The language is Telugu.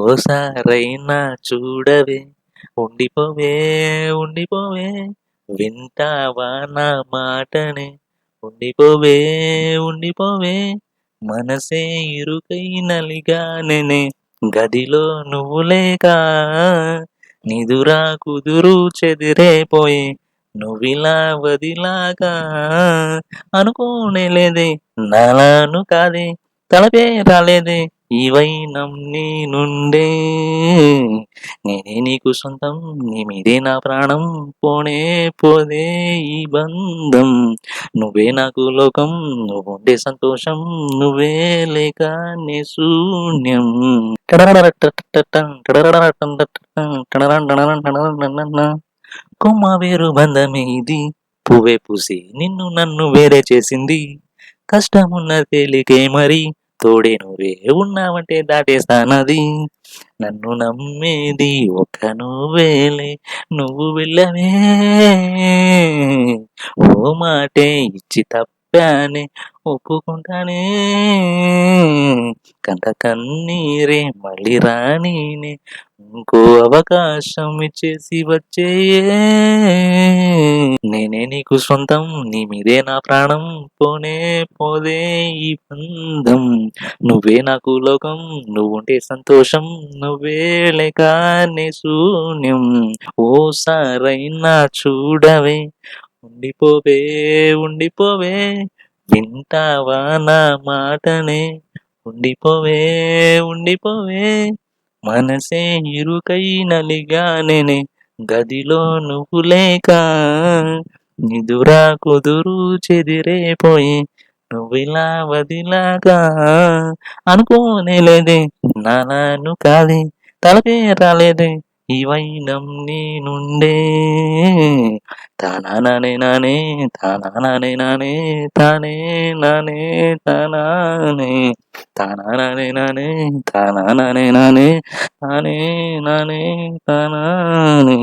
ఓసారైనా చూడవే, ఉండిపోవే ఉండిపోవే, వింటావా నా మాటనే, ఉండిపోవే ఉండిపోవే, మనసే ఇరుకై నలిగానెనే, గదిలో నువ్వు లేక నిదురా కుదురు చెదిరైపోయే, నువ్విలా వదిలాగా అనుకోనే లేదే, నాలాను కాదే, తలపే రాలేదే, ఈ వైనం నీ నుండే, నేనే నీకు సొంతం, నీ మీదే నా ప్రాణం, పోనే పోదే ఈ బంధం, నువ్వే నాకు లోకం, నువ్వుండే సంతోషం, నువ్వే లేక నే శూన్యం. కొమ్మ వేరు బంధమే ఇది, పువ్వే పూసి నిన్ను నన్ను వేరే చేసింది, కష్టమున్న తేలికే మరి, తోడే నువ్వే ఉన్నావంటే దాటేస్తానది, నన్ను నమ్మేది ఒక నువ్వేలే, నువ్వు వెళ్ళవే, ఓ మాటే ఇచ్చి తప్పానే, ఒప్పుకుంటానే, కంట కన్నీరే మళ్ళీ రానీనే, ఇంకో అవకాశం ఇచ్చేసి వచ్చేయే, నేనే నీకు సొంతం, నీ మీదే నా ప్రాణం, పోనే పోదే ఈ బంధం, నువ్వే నాకు లోకం, నువ్వుంటే సంతోషం, నువ్వే లేక నే శూన్యం. ఓసారైనా చూడవే, ఉండిపోవే ఉండిపోవే, వింటావా నా మాటనే, ఉండిపోవే ఉండిపోవే, మనసే ఇరుకై నలిగానెనే, గదిలో నువ్వు లేక నిదురా కుదురు చెదిరైపోయే, నువ్విలా వదిలాగా అనుకోనే లేదే, నాలాను కాదే, తలపే రాలేదే, ఈ వైనం నీ నుండే, తానానే నానే, తానానే నానే, తానే నానే, తానానే, తానానే నానే, తానానే నానే, తానే నానే, తానానే.